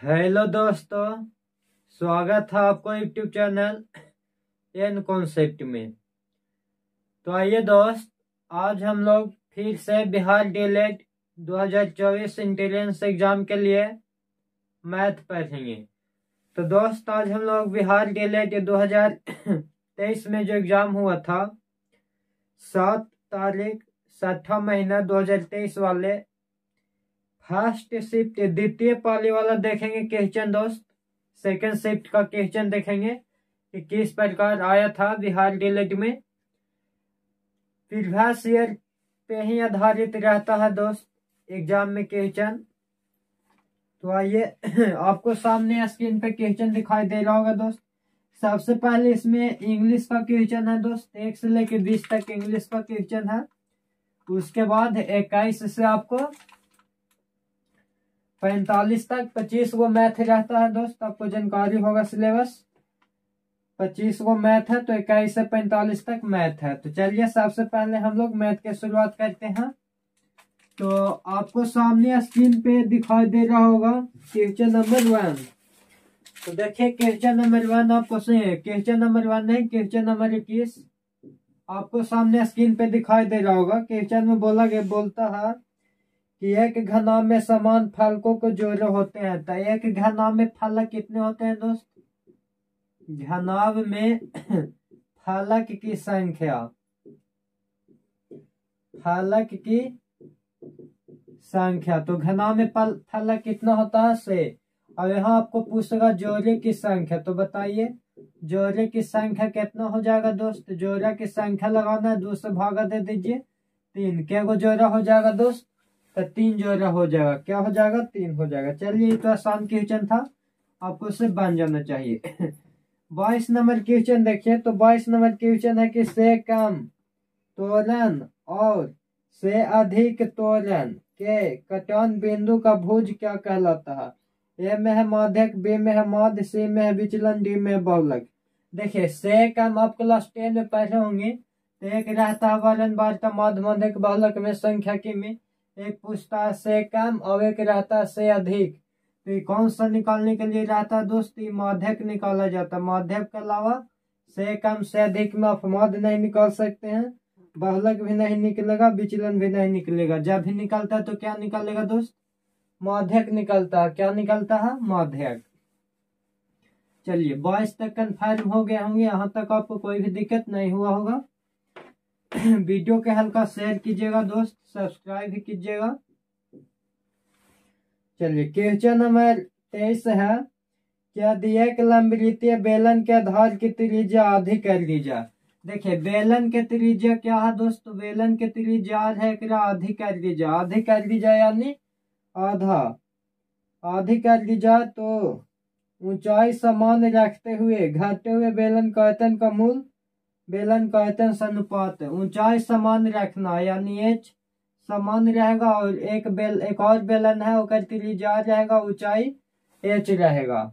Hello दोस्तों, स्वागत है आपको यूट्यूब चैनल एन कॉन्सेप्ट में। तो आइए दोस्त, आज हम लोग फिर से बिहार डीएलएड 2024 इंट्रेंस एग्जाम के लिए मैथ पढ़ेंगे। तो दोस्त, आज हम लोग बिहार डीएलएड 2023 में जो एग्जाम हुआ था 7 तारीख 7वां महीना 2023 वाले फर्स्ट शिफ्ट द्वितीय पाली वाला देखेंगे क्वेश्चन दोस्त। सेकंड शिफ्ट का क्वेश्चन देखेंगे कि किस प्रकार आया था बिहार डीएलएड में। प्रीवियस ईयर पे ही आधारित रहता है दोस्त एग्जाम में क्वेश्चन। तो आइए, आपको सामने स्क्रीन पे क्वेश्चन दिखाई दे रहा होगा दोस्त। सबसे पहले इसमें इंग्लिश का क्वेश्चन है दोस्त, 1 से लेकर 20 तक इंग्लिश का क्वेश्चन है। उसके बाद 21 से आपको 45 तक 25 गो मैथ रहता है दोस्त। आपको जानकारी होगा सिलेबस 25 गो मैथ है, तो 21 से 45 तक मैथ है। तो चलिए, सबसे पहले हम लोग मैथ की शुरुआत करते हैं। तो आपको सामने स्क्रीन पे दिखाई दे रहा होगा क्वेश्चन नंबर 1। तो देखिए, क्वेश्चन नंबर 1 आपको क्वेश्चन नंबर 1 नहीं, क्वेश्चन नंबर 21 आपको सामने स्क्रीन पे दिखाई दे रहा होगा। क्वेश्चन में बोलता है कि एक घनाभ में समान फलकों को जोड़े होते हैं। तो एक घनाभ में फलक कितने होते हैं दोस्त? घनाभ में फलक की संख्या, फलक की संख्या। तो घनाभ में फलक कितना होता है? 6। और यहाँ आपको पूछेगा जोड़े की संख्या। तो बताइए जोड़े की संख्या कितना हो जाएगा दोस्त? जोड़ा की संख्या लगाना है, 2 से भागा दे दीजिए 3। क्या को जोड़ा हो जाएगा दोस्त? तो 3 जोड़ा हो जाएगा। क्या हो जाएगा? 3 हो जाएगा। चलिए, तो आसान क्वेश्चन था, आपको उससे बन जाना चाहिए। 22 नंबर क्वेश्चन देखिए। तो 22 नंबर क्वेश्चन है कि से कम त्वरण और से अधिक त्वरण के कटौन बिंदु का भुज क्या कहलाता है? ए में है माध्यक, बी में है माध्य, सी में है विचलन, डी में है बहुलक। देखिए, से कम आप क्लास 10 में पढ़े होंगे। तो एक रहता है वर्ण वार्ता माध्य माध्यक बहुलक में संख्या की में। एक पूछता है से कम और एक रहता है से अधिक। तो कौन सा निकालने के लिए रहता है दोस्त? माध्यक निकाला जाता है। माध्यक के अलावा से कम से अधिक में आप माध्य नहीं निकाल सकते हैं, बहुलक भी नहीं निकलेगा, विचलन भी नहीं निकलेगा। जब भी निकलता है तो क्या निकलेगा दोस्त? माध्यक निकलता है। क्या निकलता है? माध्यक। चलिए, 22 तक कन्फर्म हो गए होंगे। यहाँ तक आपको कोई भी दिक्कत नहीं हुआ होगा। वीडियो के हल्का शेयर कीजिएगा दोस्त, सब्सक्राइब भी कीजिएगा। चलिए, क्वेश्चन नंबर 23 है, क्या दिया कि लंबवृत्तीय बेलन के आधार की त्रिज्या आधी कर ली जाए। देखिए, बेलन के त्रिज्या क्या है दोस्त? बेलन के त्रिज्या है कि आधी कर ली जाए। आधी कर ली जाए यानी आधा, आधी कर ली जाए तो ऊंचाई समान रखते हुए घटते हुए बेलन का आयतन का मूल बेलन का आयतन से अनुपात है। ऊंचाई समान रखना यानी h समान रहेगा, और एक और बेलन है उसका त्रिज्या रहेगा, ऊंचाई h रहेगा।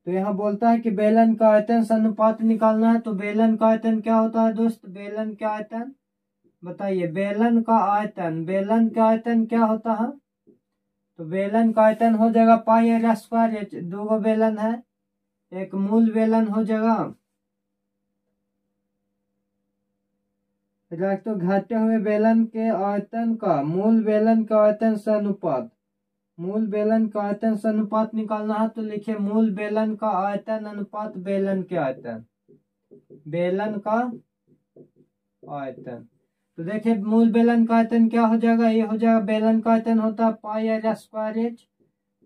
तो यहाँ बोलता है कि बेलन का आयतन से अनुपात निकालना है। तो बेलन का आयतन क्या होता है दोस्त? बेलन का आयतन बताइए। बेलन का आयतन क्या होता है? तो बेलन का आयतन हो जाएगा पाई r स्क्वायर h। 2 गो बेलन है, एक मूल बेलन हो जाएगा, तो घटे हुए बेलन के आयतन का मूल बेलन का आयतन से अनुपात। मूल बेलन का आयतन से अनुपात निकालना है। तो लिखिए मूल बेलन का आयतन अनुपात बेलन के आयतन, बेलन का आयतन। तो देखिए, मूल बेलन का आयतन क्या हो जाएगा? ये हो जाएगा बेलन का आयतन होता है पाई r स्क्वायर h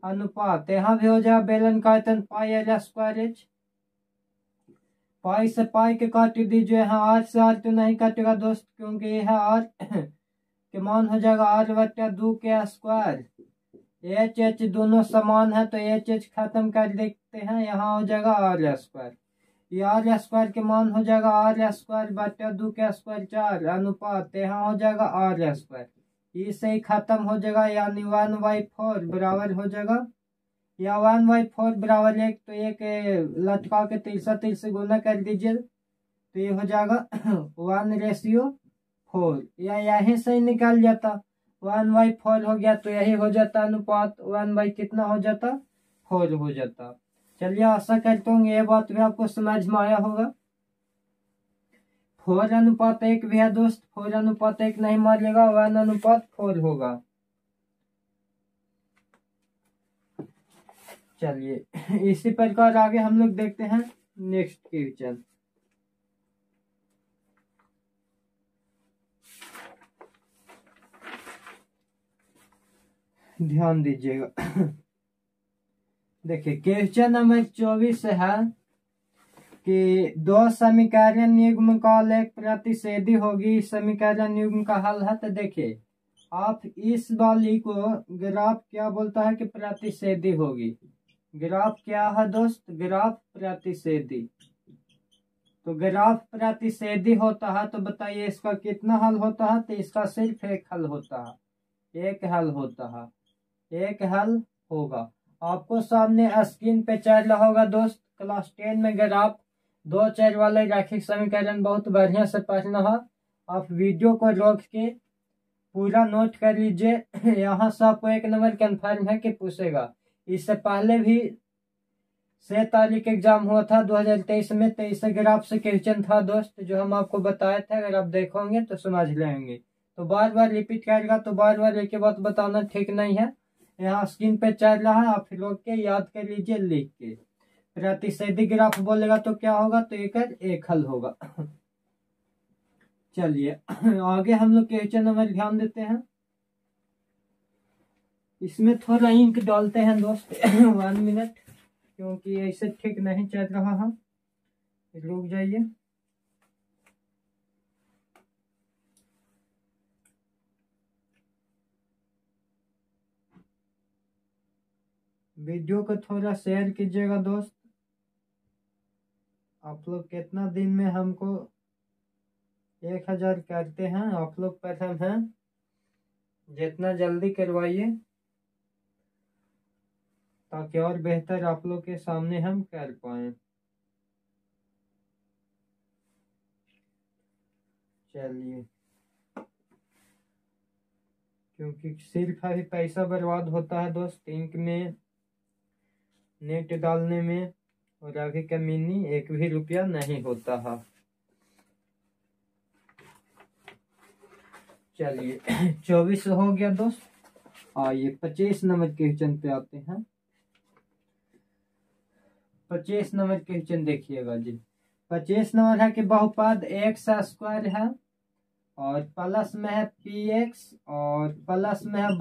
अनुपात, यहाँ भी हो जाएगा बेलन का आयतन पाई r स्क्वायर h। पाई से पाई के काट दीजिए। यहाँ r से r तो नहीं कटेगा दोस्त, क्योंकि यह r के मान हो जाएगा r/2 के स्क्वायर। h दोनों समान है, तो h खत्म कर देते हैं, यहाँ हो जाएगा r स्क्वायर। ये r स्क्वायर के मान हो जाएगा r/2 के स्क्वायर 4 अनुपात, यहाँ हो जाएगा r स्क्वायर। इससे ही खत्म हो जाएगा, यानी 1/4 बराबर हो जाएगा, या 1/4 बराबर 1। तो एक लटका के 3 से गुना कर दीजिए, तो ये हो जाएगा 1/4, या यहीं से ही निकल जाता। 1/4 हो गया, तो यही हो जाता अनुपात 1/ कितना हो जाता 4 हो जाता। चलिए आशा करता हूँ ये बात भी आपको समझ में आया होगा। 4:1 भी है दोस्त, 4:1 नहीं मारिएगा, 1:4 होगा। चलिए इसी प्रकार आगे हम लोग देखते हैं नेक्स्ट क्वेश्चन। ध्यान दीजिएगा। देखिए क्वेश्चन नंबर 24 है कि दो समीकरण युग्म का एक प्रतिच्छेदी होगी, समीकरण युग्म का हल है। तो देखिए आप इस वाली को ग्राफ क्या बोलता है कि प्रतिच्छेदी होगी। ग्राफ क्या है दोस्त, ग्राफ प्रतिच्छेदी। तो ग्राफ प्रतिच्छेदी होता है तो बताइए इसका कितना हल होता है। तो इसका सिर्फ एक हल होता है, एक हल होता है, एक हल होगा। आपको सामने स्क्रीन पे चल रहा होगा दोस्त, क्लास 10 में ग्राफ 2 चर वाले रैखिक समीकरण बहुत बढ़िया से पढ़ना है। आप वीडियो को रोक के पूरा नोट कर लीजिए। यहाँ से आपको एक नंबर कंफर्म है कि पूछेगा। इससे पहले भी 6 तारीख एग्जाम हुआ था 2023 में, तो इस ग्राफ से क्वेश्चन था दोस्त, जो हम आपको बताए थे। अगर आप देखोगे तो समझ लेंगे। तो बार बार रिपीट करेगा तो बार बार एक ही बात बताना ठीक नहीं है। यहाँ स्क्रीन पे चल रहा है, आप रोक के याद कर लीजिए लिख के। प्रतिच्छेदी ग्राफ बोलेगा तो क्या होगा, तो एक हल होगा। चलिए आगे हम लोग क्वेश्चन नंबर ध्यान देते हैं। इसमें थोड़ा इंक डालते हैं दोस्त 1 मिनट, क्योंकि ऐसे ठीक नहीं चल रहा है। रुक जाइए। वीडियो को थोड़ा शेयर कीजिएगा दोस्त। आप लोग कितना दिन में हमको 1000 करते हैं, आप लोग प्रथम हैं, जितना जल्दी करवाइए ताकि और बेहतर आप लोग के सामने हम कर पाए। चलिए क्योंकि सिर्फ अभी पैसा बर्बाद होता है दोस्त इंक में, नेट डालने में, और अभी कमीनी 1 भी रुपया नहीं होता है। चलिए 24 हो गया दोस्त। आइए 25 नंबर क्वेश्चन पे आते हैं। 25 नंबर क्वेश्चन देखिएगा जी। 25 नंबर है कि बहुपद x² है और प्लस में है px और प्लस में है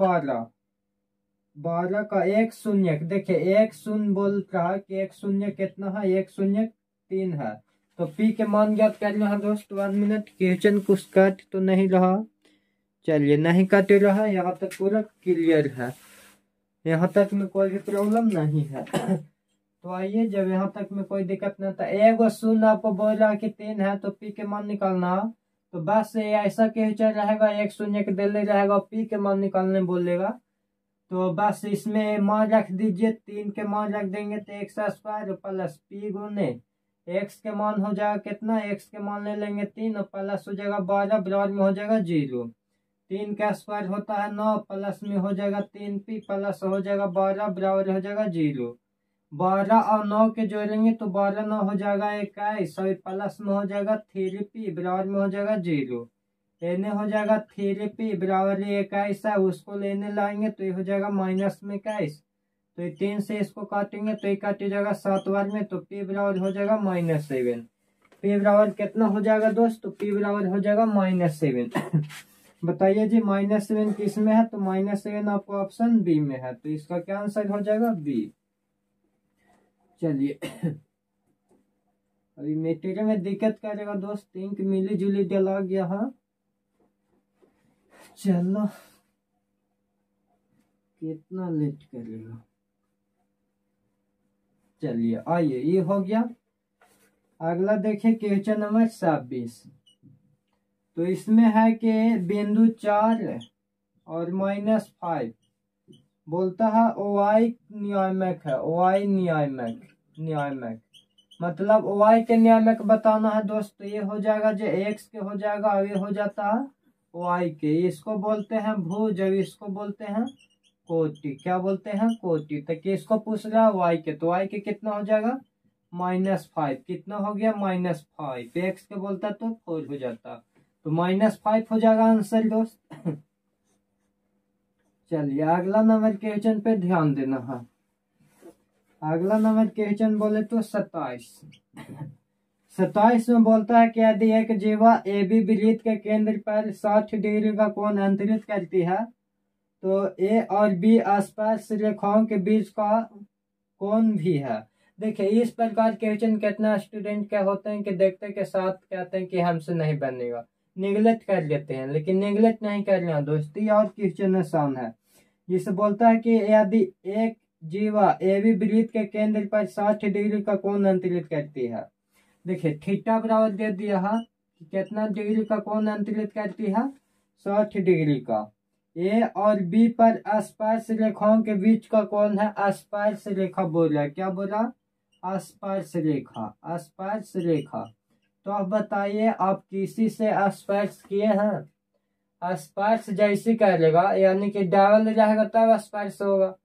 12 का 1 शून्य। देखिए 1 शून्य बोल रहा है कि 1 शून्य कितना है, 1 शून्य 3 है। तो p के मान ज्ञात करना है दोस्त। 1 मिनट, क्वेश्चन कुछ कट तो नहीं रहा। चलिए नहीं कट रहा, यहाँ तक पूरा क्लियर है, यहाँ तक में कोई भी प्रॉब्लम नहीं है। तो आइए, जब यहाँ तक में कोई दिक्कत नहीं था, 1 शून्य आपको बोल रहा कि 3 है तो p के मान निकालना। तो बस ये ऐसा क्वेश्चन रहेगा, 1 शून्य के दिल्ली रहेगा, p के मान निकालने बोलेगा। तो बस इसमें मान रख दीजिए, 3 के मान रख देंगे तो x² प्लस p गुने x के मान हो जाएगा कितना, x के मान ले लेंगे 3 और प्लस हो जाएगा 12, बराबर में हो जाएगा 0। 3 का स्क्वायर होता है 9, प्लस में हो जाएगा 3p प्लस हो जाएगा 12, बराबर हो जाएगा 0। 12 और 9 के जोड़ेंगे तो 12 9 हो जाएगा 21, और प्लस में हो जाएगा 3p, बराबर में हो जाएगा 0। लेने हो जाएगा 3p बराबर 21 है, उसको लेने लाएंगे तो ये हो जाएगा माइनस में 21। तो ये 3 से इसको काटेंगे तो ये काट जाएगा 7 बार में, तो p बराबर हो जाएगा -7। p बराबर कितना हो जाएगा दोस्त, तो p बराबर हो जाएगा -7। बताइए जी -7 किस में है, तो -7 आपको ऑप्शन बी में है, तो इसका क्या आंसर हो जाएगा बी। चलिए अभी मेटेरियल में दिक्कत करेगा दोस्त, इंक मिली जुली डला गया है। चलो कितना लेट करेगा। चलिए आइए, ये हो गया। अगला देखिए क्वेश्चन नंबर 26। तो इसमें है कि बिंदु 4 और -5 बोलता है OI नियामक है, OI नियामक मतलब OI के नियामक बताना है दोस्त। तो ये हो जाएगा जो x के हो जाएगा, और ये हो जाता है वाई के, इसको बोलते हैं भुज और इसको बोलते हैं कोटि। क्या बोलते हैं? कोटि। तो किसको पूछ रहा है? वाई के। तो वाई के कितना हो जाएगा? -5। कितना हो गया? -5। एक्स के बोलता तो 4 हो जाता, तो -5 हो जाएगा आंसर दोस्त। चलिए अगला नंबर क्वेश्चन पे ध्यान देना है। अगला नंबर क्वेश्चन बोले तो 27। 27 में बोलता है कि यदि एक जीवा ए बी वृत्त के केंद्र पर 60 डिग्री का कोण अंतरित करती है तो ए और बी आसपास रेखाओं के बीच का कोण भी है। देखिए इस प्रकार क्वेश्चन कितना स्टूडेंट क्या होते हैं कि देखते के साथ कहते हैं कि हमसे नहीं बनेगा, निगलेक्ट कर लेते हैं, लेकिन निगलेक्ट नहीं करना दोस्ती, और क्वेश्चन आसान है। जिसे बोलता है कि यदि एक जीवा ए बी वृत्त के केंद्र पर 60 डिग्री का कोण अंतरित करती है। देखिए थीटा बराबर दे दिया है कि कितना डिग्री का कोण अंतरित करती है? 60 डिग्री का। ए और बी पर आसपास रेखाओं के बीच का कोण है, आसपास रेखा बोल रहा है। क्या बोल रहा? आसपास रेखा। आसपास रेखा। तो आप बताइए आप किसी से आसपास किए हैं? आसपास जैसे करेगा यानी कि डबल रहेगा तब आसपास होगा,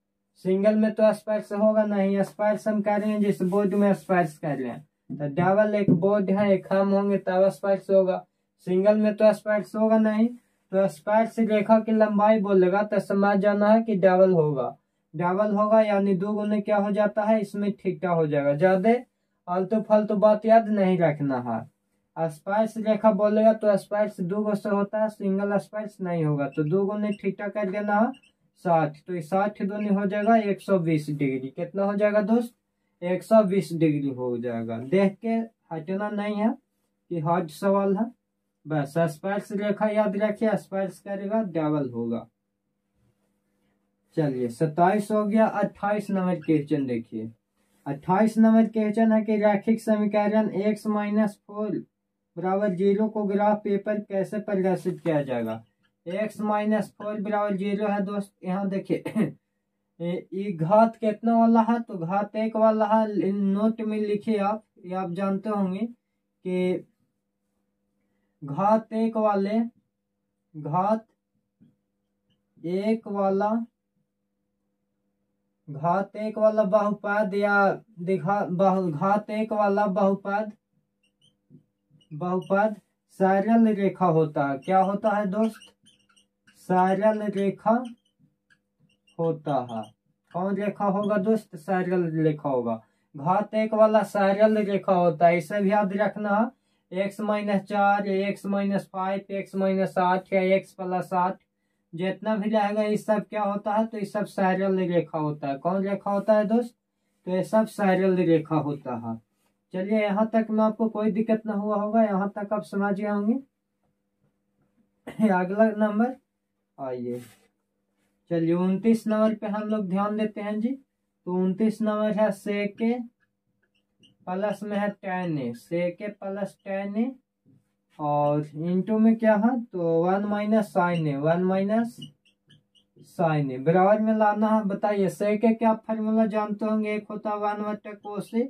सिंगल में तो आसपास होगा नहीं। आसपास हम कर रहे हैं जिस बोर्ड में आसपास कर रहे हैं, तो डबल एक बोर्ड है एक हम होंगे तब आसपास होगा, सिंगल में तो आसपास होगा नहीं। तो आसपास रेखा की लंबाई बोलेगा तो समझ जाना है कि डबल होगा। डबल होगा यानी 2 गुने क्या हो जाता है? इसमें थीटा हो जाएगा। ज्यादा आलतू फालतू बात याद नहीं रखना है। आसपास रेखा बोलेगा तो आसपास 2 गो से होता है, सिंगल आसपास नहीं होगा, तो 2 गुने थीटा कर देना है 60। तो 60 दूनी हो जाएगा 120 डिग्री। कितना हो जाएगा दोस्त? 120 डिग्री हो जाएगा। देख के हटना नहीं है कि हार्ड सवाल है, बस आसपास रेखा याद रखिए, आसपास करेगा डबल होगा। चलिए 27 हो गया। 28 नंबर क्वेश्चन देखिए। 28 नंबर क्वेश्चन है कि रैखिक समीकरण x - 4 बराबर 0 को ग्राफ पेपर कैसे प्रदर्शित किया जाएगा? x - 4 बराबर 0 है दोस्त। यहाँ देखिए ये घात कितना वाला है? तो घात 1 वाला है। नोट में लिखिए आप, ये आप जानते होंगे कि घात 1 वाले, घात 1 वाला, घात 1 वाला बहुपद या घात 1 वाला बहुपद, बहुपद सरल रेखा होता है। क्या होता है दोस्त? सरल रेखा होता है। कौन रेखा होगा दोस्त? सरल रेखा होगा। घात 1 वाला सरल रेखा होता है, इसे भी याद रखना है। x - 4, x - 5, x - 8 या x + 8 जितना भी रहेगा ये सब क्या होता है? तो ये सब सरल रेखा होता है। कौन रेखा होता है दोस्त? तो ये सब सरल रेखा होता है। चलिए यहाँ तक में आपको कोई दिक्कत ना हुआ होगा, यहाँ तक आप समझ गए होंगे। अगला नंबर आइए। चलिए 29 नंबर पे हम लोग ध्यान देते हैं जी। तो 29 नंबर है सेके प्लस में है tan a, सेके प्लस tan a और इंटू में क्या है? तो 1 - sin a, 1 - sin a बराबर में लाना है। बताइए सेके क्या फार्मूला जानते होंगे? एक होता है 1/cos a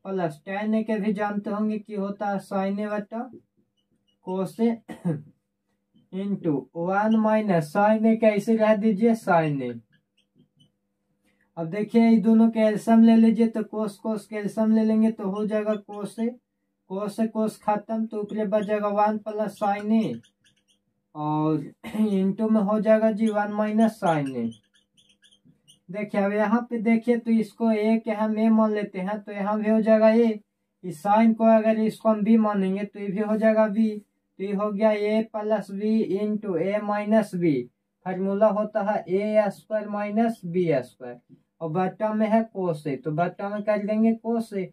plus tan a के भी जानते होंगे कि होता है sin a/cos a into 1 - sin a कैसे रह दीजिए? sin a। अब देखिए ये दोनों के एल्सियम ले लीजिए, तो कोस कोस के एल्सियम ले लेंगे तो हो जाएगा कोस a, कोस से कोस खत्म, तो ऊपर बच जाएगा 1 + sin a और इंटू में हो जाएगा जी 1 - sin a। देखिए अब यहाँ पे देखिए तो इसको a के हम a मान लेते हैं, तो यहाँ भी हो जाएगा a। इस साइन को अगर इसको हम b मानेंगे तो ये भी हो जाएगा b। तो ये हो गया a + b into a - b। Formula होता है a² - b²। और बट्टा में है कोस a, तो बट्टा में कर देंगे कोस a।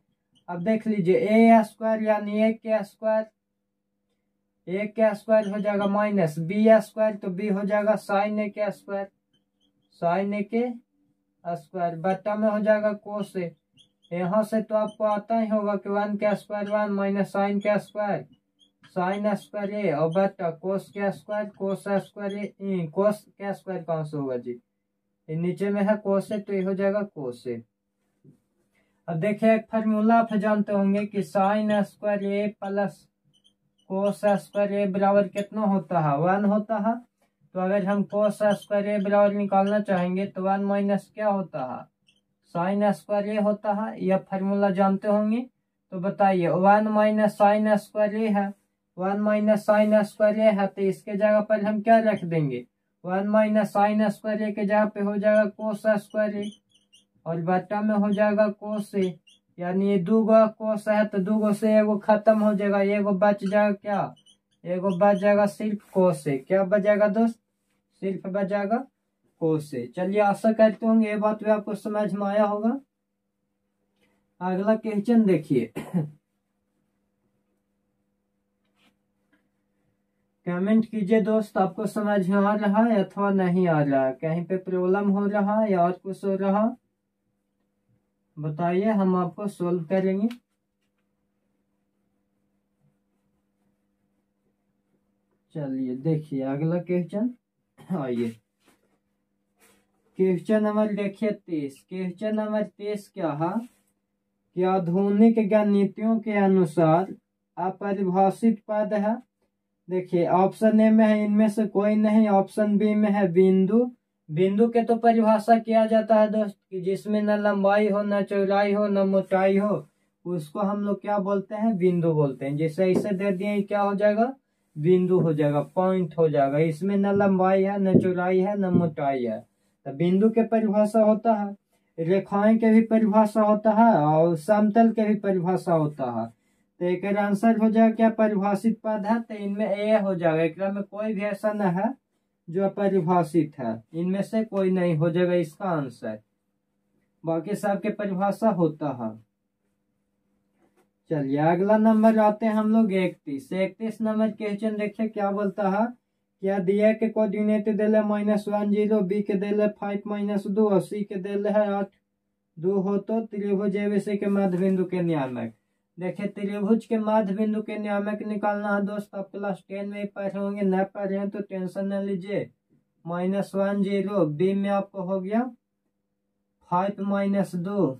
अब देख लीजिए a² यानी a² हो जाएगा माइनस b², तो b हो जाएगा sin a², sin a² बट्टा में हो जाएगा कोस a। यहाँ से तो आपको आता ही होगा कि 1² 1 minus sin a², sin a² और बट्टा कोस a², कोस a², कोस a² कहाँ से होगा जी? नीचे में है कोस a, तो ये हो जाएगा कोस a। अब देखिए एक फार्मूला आप जानते होंगे कि sin a² a plus cos square A बराबर कितना होता है 1 होता है। तो अगर हम कोस स्क्वायर ए बराबर निकालना चाहेंगे तो 1 माइनस क्या होता है साइन स्क्वायर ए होता है। यह फार्मूला जानते होंगे। तो बताइए 1 माइनस साइन स्क्वायर ए है 1 माइनस साइन स्क्वायर ए है तो इसके जगह पर हम क्या रख देंगे 1 माइनस साइन स्क्वायर ए के जगह पे हो जाएगा कोस स्क्वायर ए और बटा में हो जाएगा कोस ए। यानी ये 2 गो कोस है तो 2 गो से एगो खत्म हो जाएगा एगो बच जाएगा क्या एगो बच जाएगा सिर्फ कोस ए। क्या बचेगा दोस्त सिर्फ बचेगा कोस ए। चलिए आशा करते होंगे ये बात भी आपको समझ में आया होगा। अगला क्वेश्चन देखिए कमेंट कीजिए दोस्त आपको समझ में आ रहा है अथवा नहीं आ रहा है कहीं पे प्रॉब्लम हो रहा है या और कुछ हो रहा बताइए हम आपको सोल्व करेंगे। चलिए देखिए अगला क्वेश्चन आइए क्वेश्चन नंबर देखिए 23। क्वेश्चन नंबर 23 क्या है कि आधुनिक गणितियों के अनुसार अपरिभाषित पद है। देखिए ऑप्शन ए में है इनमें से कोई नहीं ऑप्शन बी में है बिंदु। बिंदु के तो परिभाषा किया जाता है दोस्त कि जिसमें न लंबाई हो न चौड़ाई हो न मोटाई हो उसको हम लोग क्या बोलते हैं बिंदु बोलते हैं। जैसे इसे दे दिए क्या हो जाएगा बिंदु हो जाएगा पॉइंट हो जाएगा। इसमें न लंबाई है न चौड़ाई है न मोटाई है तो बिंदु के परिभाषा होता है। रेखाएं के भी परिभाषा होता है और समतल के भी परिभाषा होता है। तो एक आंसर हो जाएगा क्या परिभाषित पद है तो इनमें ए हो जाएगा। एक में कोई भी ऐसा न है जो अपरिभाषित है इनमें से कोई नहीं हो जाएगा इसका आंसर। बाकी सबके परिभाषा होता है। चलिए अगला नंबर आते हैं हम लोग 31 नंबर क्वेश्चन देखिए क्या बोलता है क्या दिया के कोऑर्डिनेट दिले -10 बी के दिले 5 -2 और सी के दिले है 8 2 हो तो त्रिभुज एबीसी के मध्य बिंदु के नियामक। देखिए त्रिभुज के मध्य बिंदु के नियामक निकालना है दोस्त आप क्लास 10 में पढ़े होंगे न पढ़े हैं तो टेंशन न लीजिए। -10 बी में आपको हो गया 5 -2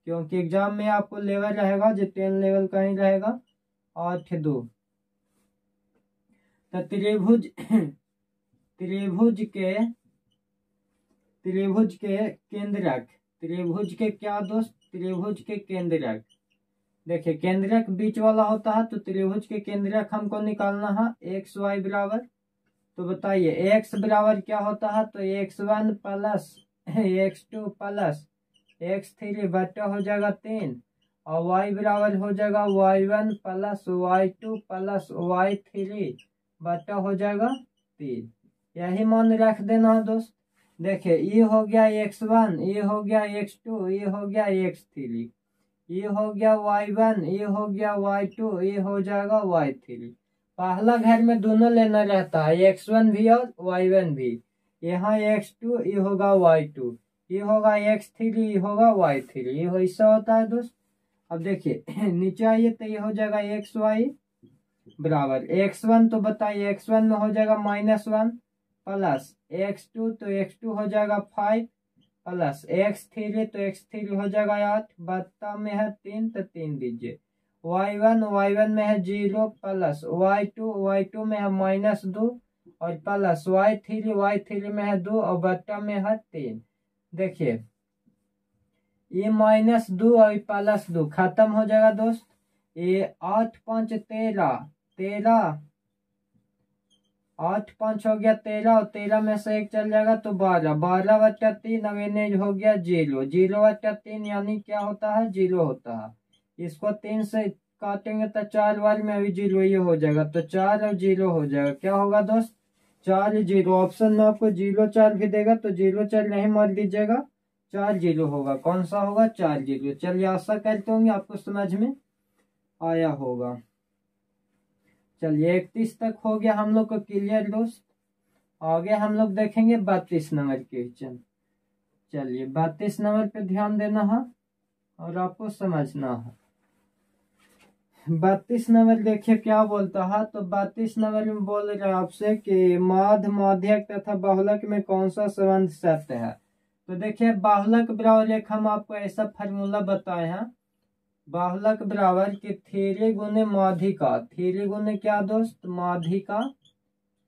क्योंकि एग्जाम में आपको लेवल रहेगा जो 10 लेवल का ही रहेगा 8 2 तो त्रिभुज के केंद्रक त्रिभुज के क्या दोस्त त्रिभुज के केंद्रक। देखिए केंद्रक बीच वाला होता है तो त्रिभुज के केंद्रक हमको निकालना है एक्स वाई बराबर। तो बताइए एक्स बराबर क्या होता है तो x1 plus x2 plus x3 बटा हो जाएगा 3 और y बराबर हो जाएगा y1 plus y2 plus y3 बटा हो जाएगा 3। यही मान रख देना है दोस्त। देखिए ये हो गया x1 ये हो गया x2 ये हो गया x3 ये हो गया y1 ये हो गया y2 ये हो जाएगा y3। पहला घर में दोनों लेना रहता है x1 भी और y1 भी। यहाँ x2 ये होगा y2 ये होगा x3 ये होगा y3 ये हो ऐसा होता है दोस्त। अब देखिए नीचे आइए तो ये हो जाएगा xy बराबर x1 तो बताइए x1 में हो जाएगा -1 प्लस x2 तो x2 हो जाएगा 5 प्लस x3 तो x3 हो जाएगा 8 बत्ता में है 3 तो 3 दीजिए y1 में है 0 प्लस y2 में है -2 और प्लस y3 में है 2 और बट्टा में है 3। देखिए ये -2 और +2 खत्म हो जाएगा दोस्त। ये 8 5 13 8 5 हो गया 13 और 13 में से 1 चल जाएगा तो 12 बट्टा 3 अवेनेज हो गया 0 बट्टा 3 यानी क्या होता है 0 होता है। इसको 3 से काटेंगे तो 4 बार में अभी 0 ये हो जाएगा तो 4 और 0 हो जाएगा। क्या होगा दोस्त 4 0। ऑप्शन में आपको 0 4 भी देगा तो 0 4 नहीं मार दीजिएगा 4 0 होगा। कौन सा होगा 4 0। चलिए आशा करते होंगे आपको समझ में आया होगा। चलिए 31 तक हो गया हम लोग को क्लियर दोस्त। आगे हम लोग देखेंगे 32 नंबर क्वेश्चन। चलिए 32 नंबर पे ध्यान देना है और आपको समझना है। 32 नंबर देखिए क्या बोलता है तो 32 नंबर में बोल रहा है आपसे कि माध्य माध्यक तथा बाहुलक में कौन सा संबंध सत्य है। तो देखिए बाहुलक बराबर एक हम आपको ऐसा फार्मूला बताए हैं बाहुलक बराबर कि थीरे गुने माध्यिका। थीरे गुने क्या दोस्त, माध्यिका,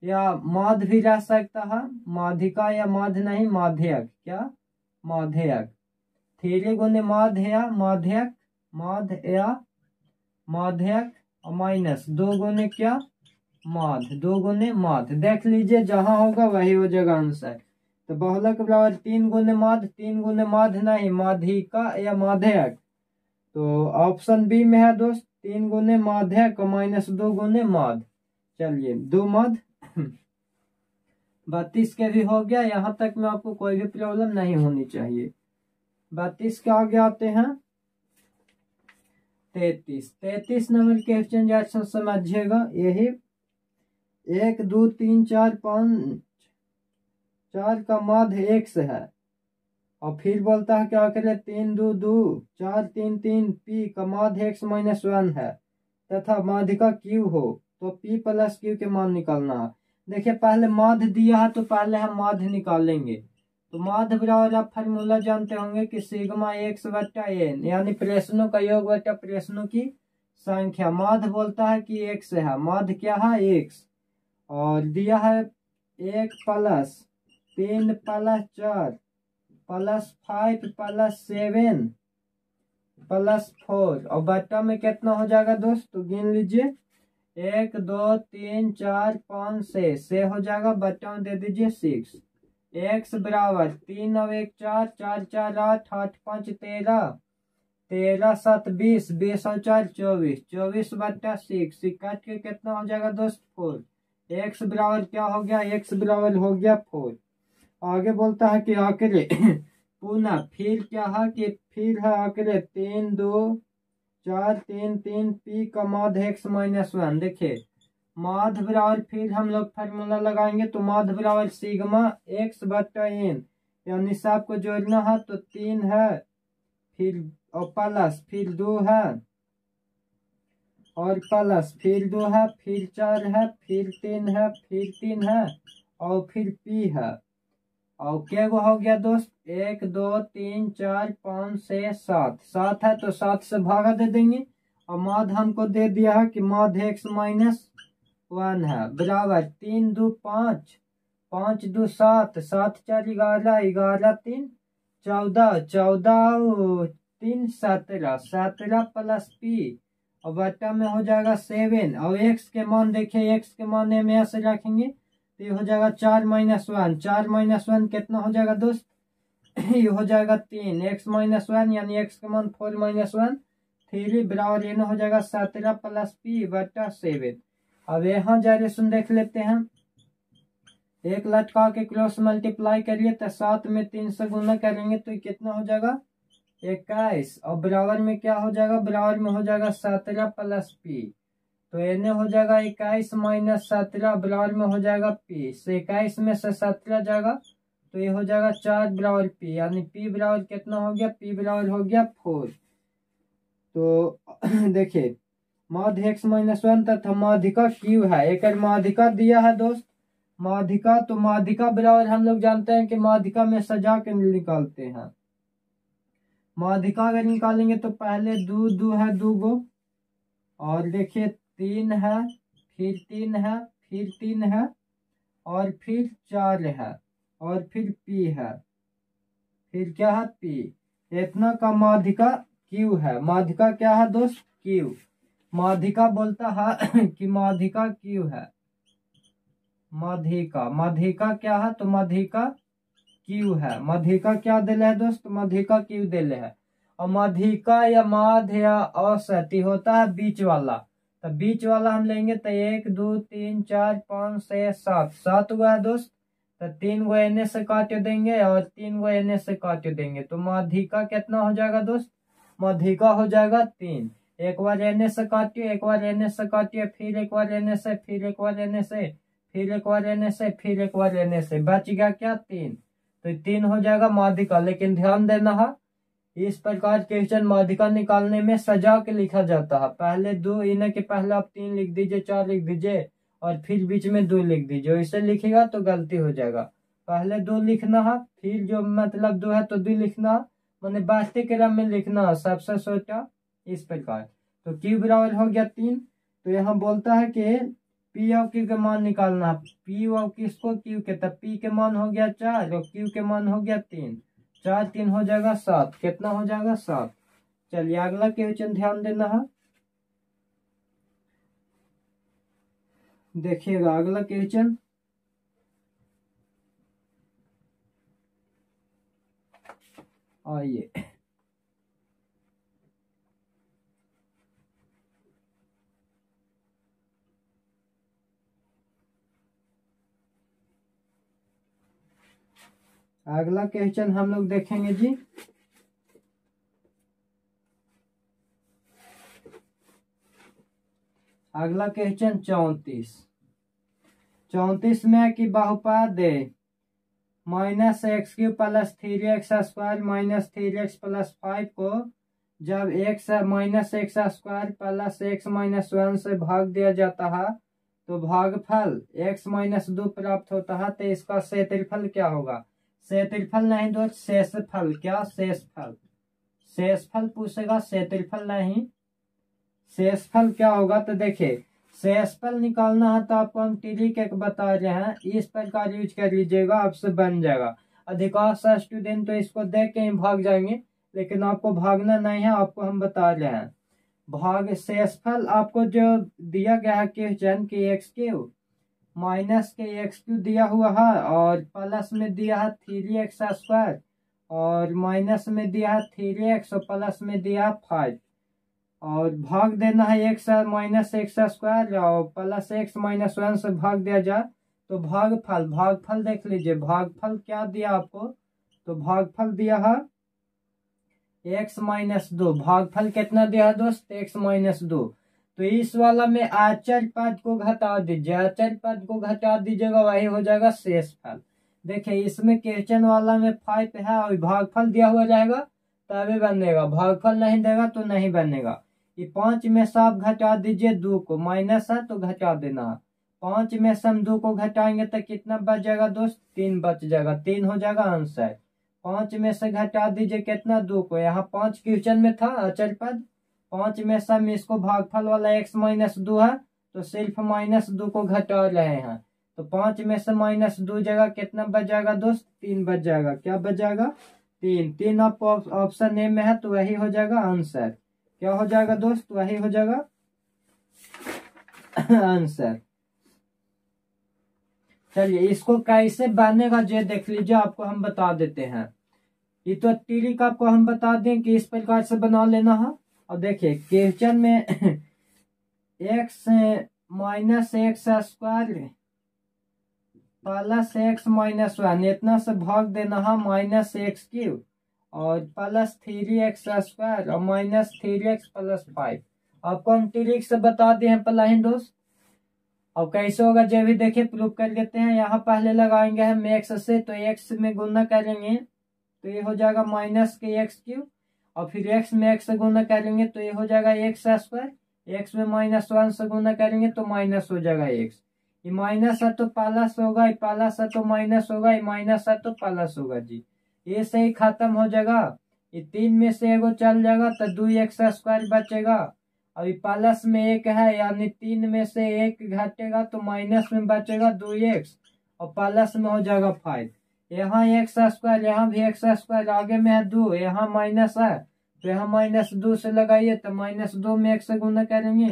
या माध भी रह सकता है, माध्यिका या माध नहीं, माध्यक, क्या माध्यक। थीरे गुने माध या माध्यक, माध या माध्यक, और माइनस 2 गुने क्या माध, 2 गुने माध। देख लीजिए जहां होगा वही हो जाएगा आंसर। तो बहुलक बराबर 3 गुने माध, 3 गुने माध नहीं, माध्यिका या माध्यक। तो ऑप्शन बी में है दोस्त 3 गुने माध्यक और माइनस 2 गुने माध। चलिए 2 माध 32 के भी हो गया। यहाँ तक में आपको कोई भी प्रॉब्लम नहीं होनी चाहिए। 32 के आगे आते हैं 33। 33 नंबर क्वेश्चन जैसा समझिएगा, यही 1 2 3 4 5 4 का माध एक से है, और फिर बोलता है क्या करे 3 2 2 4 3 3 पी का माध x माइनस 1 है तथा माध्यिका क्यू हो, तो p प्लस क्यू के मान निकालना है। देखिए पहले माध दिया है तो पहले हम माध निकालेंगे। तो माध बराबर आप फार्मूला जानते होंगे कि सिग्मा x बट्टा n, यानी प्रश्नों का योग बट्टा प्रश्नों की संख्या। माध बोलता है कि x है, माध क्या है x, और दिया है 1 plus 3 plus 4 plus 5 plus 7 plus 4, और बट्टा में कितना हो जाएगा दोस्त, तो गिन लीजिए 1 2 3 4 5 6 हो जाएगा, बट्टा में दे दीजिए 6। x बराबर 3 और 1 4 4 4 8 8 5 13 13 7 20 20 और 4 24 24 बट्टा 6 काट के कितना हो जाएगा दोस्त 4। x बराबर क्या हो गया, x बराबर हो गया 4। आगे बोलता है कि आंकड़े पुनः फिर क्या है कि फिर है आंकड़े 3 2 4 3 3 पी का माध x माइनस 1। देखिए माध बराबर फिर हम लोग फार्मूला लगाएंगे, तो माध बराबर सिग्मा x बट्टा n, यानी सब को जोड़ना है तो 3 है, फिर और प्लस फिर 2 है, और प्लस फिर 2 है, फिर 4 है, फिर 3 है, फिर 3 है, और फिर p है। और क्या गो हो गया दोस्त, 1 2 3 4 5 6 7 7 है तो 7 से भागा दे देंगे, और माध हमको दे दिया है कि माध x माइनस 1 है बराबर 3 2 5 5 2 7 7 4 11 11 3 14 14 3 17 17 प्लस p, और बट्टा में हो जाएगा 7, और x के मान देखिए, x के मान में ऐसे रखेंगे तो ये हो जाएगा 4 माइनस 1। 4 माइनस 1 कितना हो जाएगा दोस्त, ये हो जाएगा 3, x माइनस 1 यानी x का मान 4 माइनस 1 3 बराबर ये हो जाएगा 17 प्लस p बट्टा 7। अब यहाँ डायरेक्शन देख लेते हैं, एक लटका के क्रॉस मल्टीप्लाई करिए तो 7 में 3 से गुना करेंगे तो कितना हो जाएगा 21, और बराबर में क्या हो जाएगा, बराबर में हो जाएगा 17 प्लस p, तो एने हो जाएगा 21 माइनस 17 बराबर में हो जाएगा p, से 21 में से 17 जाएगा तो ये हो जाएगा 4 बराबर p, यानी p बराबर कितना हो गया, p बराबर हो गया 4। तो देखिए माध x माइनस 1 तथा माध्यिका q है, एक माध्यिका दिया है दोस्त माध्यिका, तो माध्यिका बराबर हम लोग जानते हैं कि माध्यिका में सजा के निकालते हैं। माध्यिका अगर निकालेंगे तो पहले 2 2 है 2 गो, और देखिए 3 है, फिर 3 है, फिर 3 है, और फिर 4 है, और फिर p है, फिर क्या है p, इतना का माध्यिका q है। माध्यिका क्या है दोस्त q, माध्यिका बोलता है कि माध्यिका q है, माध्यिका माध्यिका क्या है, तो माध्यिका q है। माध्यिका क्या दिले है दोस्त, माध्यिका q दिले है। और माध्यिका या माध्य या औसत होता है बीच वाला, तो बीच वाला हम लेंगे तो 1 2 3 4 5 6 7 7 हुआ है दोस्त, तो 3 गो एने से काट देंगे और 3 गो एने से काट देंगे, तो माध्यिका कितना हो जाएगा दोस्त, माध्यिका हो जाएगा 3। एक बार एने से काटिए, एक बार एने से काटिए, फिर एक बार एने से, फिर एक बार एने से, फिर एक बार एने से, फिर एक बार एने से, बच गया क्या 3, तो 3 हो जाएगा माध्यिका। लेकिन ध्यान देना है इस प्रकार क्वेश्चन माध्यिका निकालने में सजा के लिखा जाता है, पहले 2 इन्हें के पहले आप 3 लिख दीजिए, 4 लिख दीजिए, और फिर बीच में 2 लिख दीजिए, इसे लिखेगा तो गलती हो जाएगा। पहले 2 लिखना है, फिर जो मतलब 2 है तो 2 लिखना है, मैंने बढ़ते क्रम में लिखना है, सबसे छोटा इस प्रकार। तो Q बराबर हो गया 3। तो यहाँ बोलता है कि P और Q के मान निकालना। P और किसको Q के, तब P के मान हो गया 4 और Q के मान हो गया 3। 4 3 हो जाएगा 7। कितना हो जाएगा 7। चलिए अगला क्वेश्चन ध्यान देना है, देखिएगा अगला क्वेश्चन। आइए अगला क्वेश्चन हम लोग देखेंगे जी। अगला क्वेश्चन 34 में कि बहुपद -x³ + 3x² - 3x + 5 को जब x -x² + x - 1 से भाग दिया जाता है तो भागफल x - 2 प्राप्त होता है। तो इसका क्षेत्रफल क्या होगा। क्षेत्रफल नहीं दोस्त, शेषफल। क्या शेषफल, शेषफल पूछेगा, क्षेत्रफल नहीं। शेषफल क्या होगा, तो देखिए शेषफल निकालना है तो आपको हम ट्रिक एक बता रहे हैं, इस प्रकार यूज कर लीजिएगा, आपसे बन जाएगा। अधिकांश स्टूडेंट तो इसको देख के ही भाग जाएंगे, लेकिन आपको भागना नहीं है, आपको हम बता रहे हैं। भाग शेषफल आपको जो दिया गया है क्वेश्चन की x³ माइनस के x³ दिया हुआ है और प्लस में दिया है 3x² और माइनस में दिया है 3x और प्लस में दिया है 5 और भाग देना है x -x² और प्लस x - 1 से भाग दिया जाए तो भागफल। भागफल देख लीजिए, भागफल क्या दिया आपको, तो भागफल दिया है x - 2। भागफल कितना दिया है दोस्त, x - 2। तो इस वाला में आचर पद को घटा दीजिए, आचर पद को घटा दीजिएगा, वही हो जाएगा शेषफल। देखिए इसमें क्वेश्चन वाला में 5 है और भागफल दिया हुआ रहेगा तभी बनेगा, भागफल नहीं देगा तो नहीं बनेगा। ये 5 में से आप घटा दीजिए 2 को, माइनस है तो घटा देना। 5 में से हम 2 को घटाएंगे तो कितना बच जाएगा दोस्त, 3 बच जाएगा, 3 हो जाएगा आंसर। 5 में से घटा दीजिए कितना, 2 को। यहाँ 5 क्वेश्चन में था अचर पद, 5 में से हम इसको भागफल वाला x - 2 है तो सिर्फ -2 को घटा रहे हैं। तो 5 में से -2 जगह कितना बच जाएगा दोस्त, 3 बच जाएगा। क्या बच जाएगा, 3। 3 आपको ऑप्शन ए में है तो वही हो जाएगा आंसर। क्या हो जाएगा दोस्त, वही हो जाएगा आंसर। चलिए इसको कैसे बनेगा जो देख लीजिए, आपको हम बता देते हैं। ये तो ट्रिक आपको हम बता दें कि इस प्रकार से बना लेना है। और देखिए क्वेश्चन में x - x² प्लस x - 1 इतना से भाग देना है -x³ और प्लस 3x² और -3x + 5। आपको हम ट्रिक से बता दिए हैं पहले ही दोस्त। अब कैसे होगा जो भी देखिए प्रूफ कर लेते हैं। यहाँ पहले लगाएंगे हम x से, तो x में गुना करेंगे तो ये हो जाएगा -x³ और फिर x में x से गुना करेंगे तो ये हो जाएगा x²। x में -1 से गुना करेंगे तो माइनस हो जाएगा x। ये माइनस है तो प्लस होगा, ये प्लस है तो माइनस होगा, ये माइनस है तो प्लस होगा जी। ये से ही खत्म हो जाएगा। ये 3 में से एगो चल जाएगा तो 2x² बचेगा और प्लस में 1 है, यानी 3 में से 1 घटेगा तो माइनस में बचेगा 2x और प्लस में हो जाएगा 5। यहाँ x², यहाँ भी x², आगे में है 2, यहाँ माइनस है तो यहाँ -2 से लगाइए तो -2 में 1 से गुना करेंगे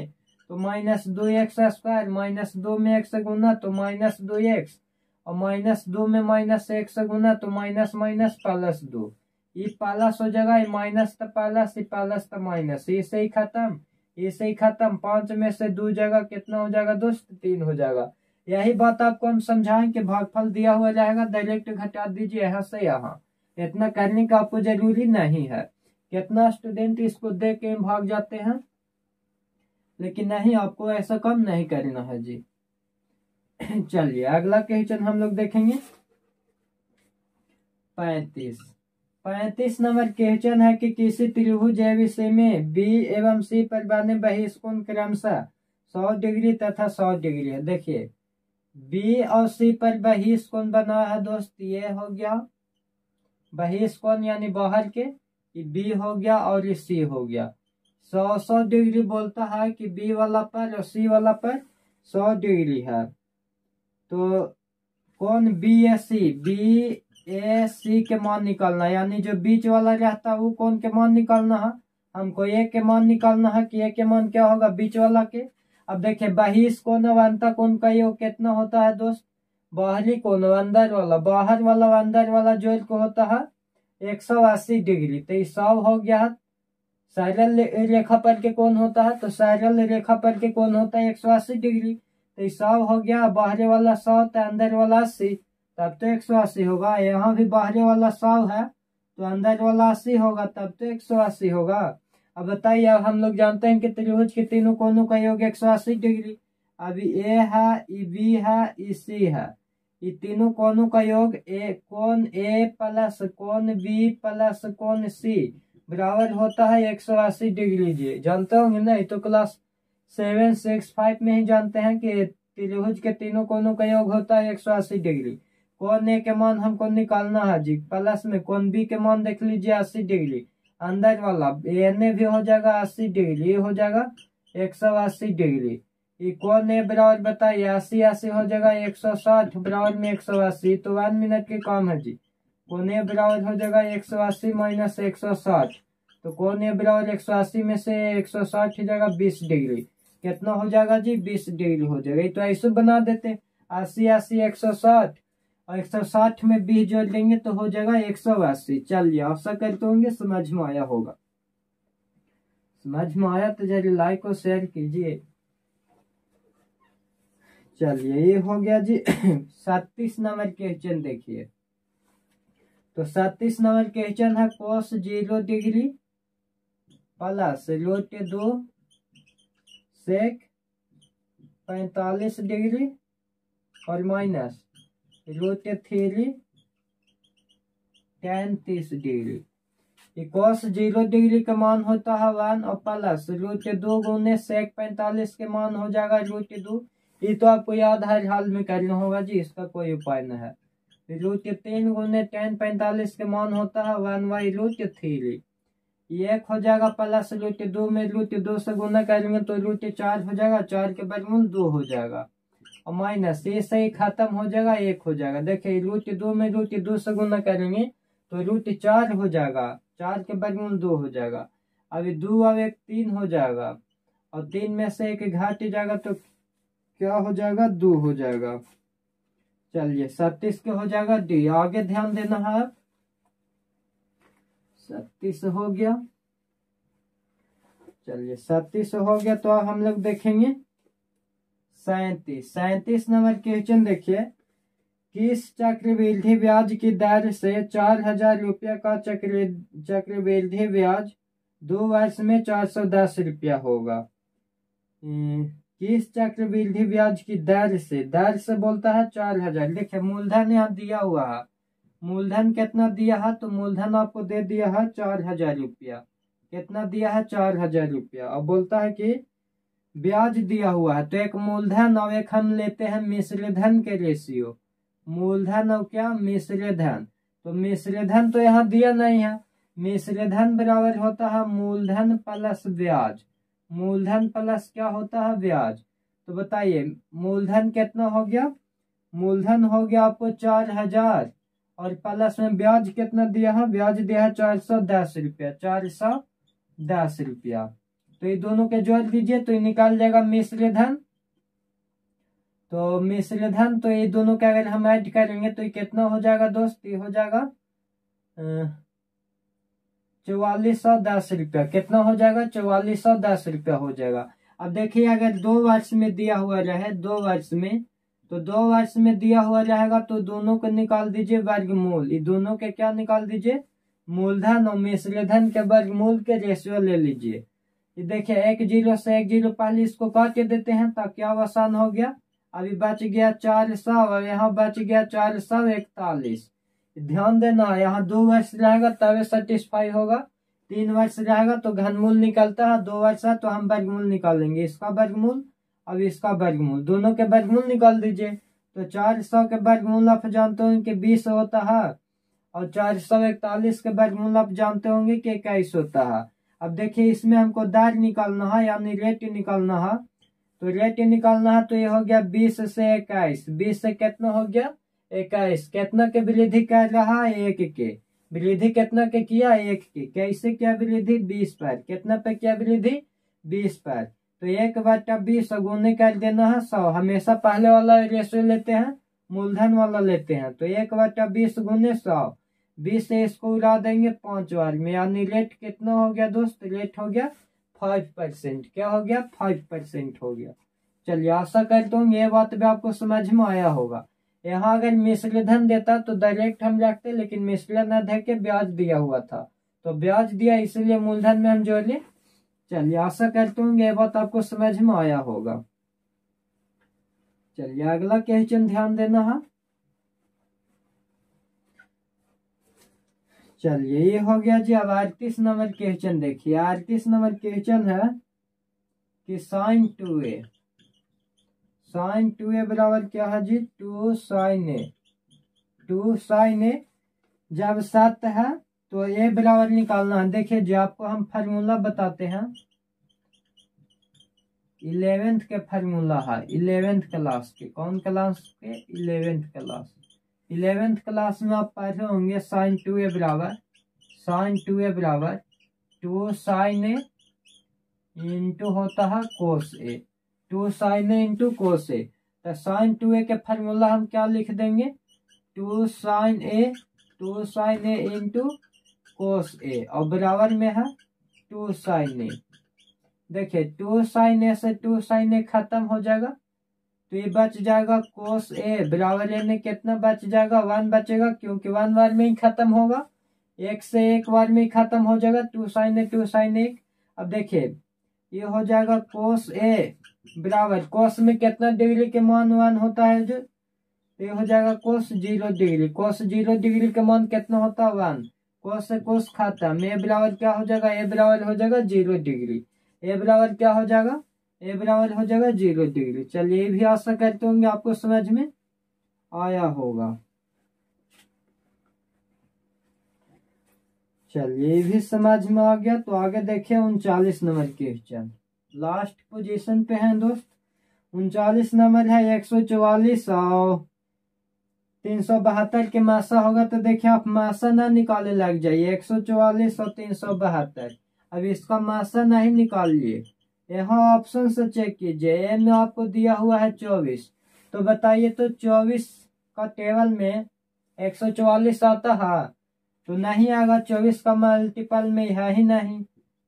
तो -2x², -2 में 1 से गुना तो -2x और -2 में -1 से गुना तो +2। ये प्लस हो जाएगा, ये माइनस तो प्लस, ये प्लस तो माइनस, इसे ही खत्म, इसे ही खत्म। 5 में से 2 जगह कितना हो जाएगा दोस्त, 3 हो जाएगा। यही बात आपको हम समझाएं कि भागफल दिया हुआ रहेगा, डायरेक्ट घटा दीजिए यहाँ से यहाँ, इतना करने का आपको जरूरी नहीं है। कितना स्टूडेंट इसको देख के भाग जाते हैं, लेकिन नहीं, आपको ऐसा कम नहीं करना है जी। चलिए अगला क्वेश्चन हम लोग देखेंगे 35 नंबर क्वेश्चन है कि किसी त्रिभुज ABC में B एवं C पर बने बहिष्कोण क्रमशः 100 डिग्री तथा 100 डिग्री है। देखिए B और C पर बहिष्कोण बना है दोस्त, ये हो गया बहिष्कोण यानी बाहर के, ये B हो गया और ये C हो गया। 100 डिग्री बोलता है कि बी वाला पर और सी वाला पर 100 डिग्री है। तो कौन बी ए सी के मान निकालना, यानी जो बीच वाला रहता है वो कौन के मान निकालना है, हमको ए के मान निकालना है कि ए के मान क्या होगा बीच वाला के। अब देखिए बहिष कोण और अंतः कोण का योग कितना होता है दोस्त, बाहरी कोण और अंदर वाला, बाहर वाला और अंदर वाला जोड़ को होता है 180 डिग्री। तो 100 हो गया। सरल रेखा पर के कौन होता है, तो सरल रेखा पर के कौन होता है 180 डिग्री। तो 100 हो गया, बाहरी वाला 100 तो अंदर वाला 80, तब तो 180 होगा। यहाँ भी बाहरी वाला 100 है तो अंदर वाला 80 होगा, तब तो 180 होगा। अब बताइए, अब हम लोग जानते हैं कि त्रिभुज के तीनों कोणों का योग 180 डिग्री। अभी ए है, ई बी है, ई सी है, ये तीनों कोणों का योग कोण ए प्लस कोण बी प्लस कोण सी बराबर होता है 180 डिग्री। जी जानते होंगे ना, तो क्लास 7, 6, 5 में ही जानते हैं कि त्रिभुज के तीनों कोणों का योग होता है 180 डिग्री। कोण ए के मान हमको निकालना है जी, प्लस में कोण बी के मान देख लीजिए 80 डिग्री, अंदर वाला एन भी हो जाएगा 80 डिग्री, ये हो जाएगा 180 डिग्री। ये कोण ए बराबर बताइए 80 80 हो जाएगा 160 बराबर में 180, तो 1 मिनट के काम है जी। कोण ए बराबर हो जाएगा 180 माइनस 160, तो कोण ए बराबर 180 में से 160 हो जाएगा 20 डिग्री। कितना हो जाएगा जी 20 डिग्री हो जाएगा। तो ऐसे बना देते 80 80 160 और 160 में 20 जोड़ लेंगे तो हो जाएगा 180। चलिए आशा करते होंगे समझ में आया होगा। समझ में आया तो जरूर लाइक और शेयर कीजिए। चलिए ये हो गया जी 37 नंबर क्वेश्चन। देखिए तो 37 नंबर क्वेश्चन है cos 0 डिग्री प्लस √2 सेक 45 डिग्री और minus √3 tan 30 degree. cos 0 degree का मान होता है 1 और प्लस √2 गुने सेक 45 के मान हो जाएगा √2। ये तो आपको याद हर हाल में करना होगा जी, इसका कोई उपाय न है। √3 गुने tan 45 के मान होता है 1/√3। ये एक हो जाएगा प्लस √2 में √2 से गुना करेंगे तो √4 हो जाएगा, 4 के वर्गमूल 2 हो जाएगा और माइनस ये सही खत्म हो जाएगा 1 हो जाएगा। देखिए √2 में √2 से गुना करेंगे तो √4 हो जाएगा, 4 के वर्गमूल 2 हो जाएगा। अभी 2 और 1 3 हो जाएगा और 3 में से 1 घट जाएगा तो क्या हो जाएगा 2 हो जाएगा। चलिए 37 के हो जाएगा डी। आगे ध्यान देना है, 37 हो गया। चलिए 37 हो गया तो अब हम लोग देखेंगे 37 नंबर क्वेश्चन। देखिए किस चक्रवृद्धि ब्याज की दर से 4000 रुपया का चक्रवृद्धि ब्याज 2 वर्ष में 410 रुपया होगा। किस चक्रवृद्धि ब्याज की दर से बोलता है 4000। देखिए मूलधन यहाँ दिया हुआ है, मूलधन कितना दिया है, तो मूलधन आपको दे दिया है 4000 रुपया। कितना दिया है 4000 रुपया। अब बोलता है कि ब्याज दिया हुआ है, तो एक मूलधन और एक हम लेते हैं मिश्र धन के रेशियो। मूलधन और क्या मिश्र धन, तो मिश्र धन तो यहाँ दिया नहीं है। मिश्र धन बराबर होता है मूलधन प्लस ब्याज। मूलधन प्लस क्या होता है ब्याज। तो बताइए मूलधन कितना हो गया, मूलधन हो गया आपको 4000 और प्लस में ब्याज कितना दिया है, ब्याज दिया है 410 रुपया, 410 रुपया। तो ये दोनों के जोड़ दीजिए तो ये निकाल जाएगा मिश्र धन। तो मिश्र धन तो ये दोनों का अगर हम ऐड करेंगे तो ये कितना हो जाएगा दोस्त, ये हो जाएगा 4410 रुपया। कितना हो जाएगा 4410 रुपया हो जाएगा। अब देखिए अगर 2 वर्ष में दिया हुआ रहे, 2 वर्ष में, तो 2 वर्ष में दिया हुआ रहेगा तो दोनों को निकाल दीजिए वर्गमूल। ये दोनों के क्या निकाल दीजिए, मूलधन और मिश्र धन के वर्गमूल के रेशियो ले लीजिए। ये देखिए 1 0 से 1 0 पहले इसको काट देते हैं ताकि आसान हो गया। अभी बच गया 400 और यहाँ बच गया 441। ध्यान देना यहाँ 2 वर्ष रहेगा तब सेटिस्फाई होगा, 3 वर्ष रहेगा तो घनमूल निकलता है, 2 वर्ष है तो हम वर्गमूल निकालेंगे, इसका वर्गमूल अब इसका वर्गमूल, दोनों के वर्गमूल निकाल दीजिए। तो 400 के वर्गमूल आप जानते होंगे कि 20 होता है और 441 के वर्गमूल आप जानते होंगे कि 21 होता है। अब देखिए इसमें हमको दर निकालना है यानी रेट निकालना है। तो रेट निकालना है तो ये हो गया 20 से 21। 20 से कितना हो गया 21। कितना के वृद्धि कर रहा है 1 के। वृद्धि कितना के किया 1 के। कैसे क्या वृद्धि 20 पर। कितना पे क्या वृद्धि 20 पर। तो 1/20 गुने कर देना है 100। हमेशा पहले वाला रेशियो लेते हैं मूलधन वाला लेते हैं। तो 1/20 गुने 100। 20 से इसको उड़ा देंगे 5 बार में यानी रेट कितना हो गया दोस्त। रेट हो गया 5%। क्या हो गया 5% हो गया। चलिए आशा करता हूँ ये बात भी आपको समझ में आया होगा। यहाँ अगर मिश्र धन देता तो डायरेक्ट हम रखते, लेकिन मिश्र न दे के ब्याज दिया हुआ था तो ब्याज दिया इसलिए मूलधन में हम जोड़ ले। चलिए आशा करता हूँ ये बात आपको समझ में आया होगा। चलिए अगला क्वेश्चन ध्यान देना है। चलिए ये हो गया जी। अब 38 नंबर क्वेश्चन देखिए। 38 नंबर क्वेश्चन है कि sin 2a। sin 2a बराबर क्या है जी 2 sin a। 2 sin a जब 7 है तो a बराबर निकालना है। देखिए जो आपको हम फार्मूला बताते हैं 11th के फार्मूला है 11th क्लास के। कौन क्लास के 11th क्लास। 11th क्लास में आप पढ़े होंगे sin 2a बराबर 2 sin a इंटू होता है cos a। 2 sin a into cos a। तो sin 2a के फार्मूला हम क्या लिख देंगे 2 sin a into cos a और बराबर में है 2 sin a। देखिए 2 sin a से 2 sin a खत्म हो जाएगा तो ये बच जाएगा cos a बराबर लेने कितना बच जाएगा 1 बचेगा, क्योंकि 1 बार में ही खत्म होगा। 1 से 1 बार में ही खत्म हो जाएगा 2 sin a। अब देखिए ये हो जाएगा cos a बराबर cos में कितना डिग्री के मान 1 होता है जो, तो ये हो जाएगा cos 0 डिग्री। cos 0 डिग्री का मान कितना होता है 1। cos से cos खत्म। a बराबर क्या हो जाएगा a बराबर हो जाएगा 0 डिग्री। a बराबर क्या हो जाएगा a बराबर हो जाएगा 0 डिग्री। चलिए ये भी आशा करते होंगे आपको समझ में आया होगा। चलिए ये भी समझ में आ गया। तो आगे देखिए 39 नंबर क्वेश्चन लास्ट पोजीशन पे है दोस्त। 39 नंबर है 144 और 372 के मासा होगा। तो देखिए आप मासा ना निकाले लग जाइए 144 और 372। अब इसका मासा नहीं निकालिए, यहाँ ऑप्शन से चेक कीजिए। ए में आपको दिया हुआ है 24। तो बताइए तो 24 का टेबल में 144 आता है तो नहीं आएगा। 24 का मल्टीपल में है ही नहीं।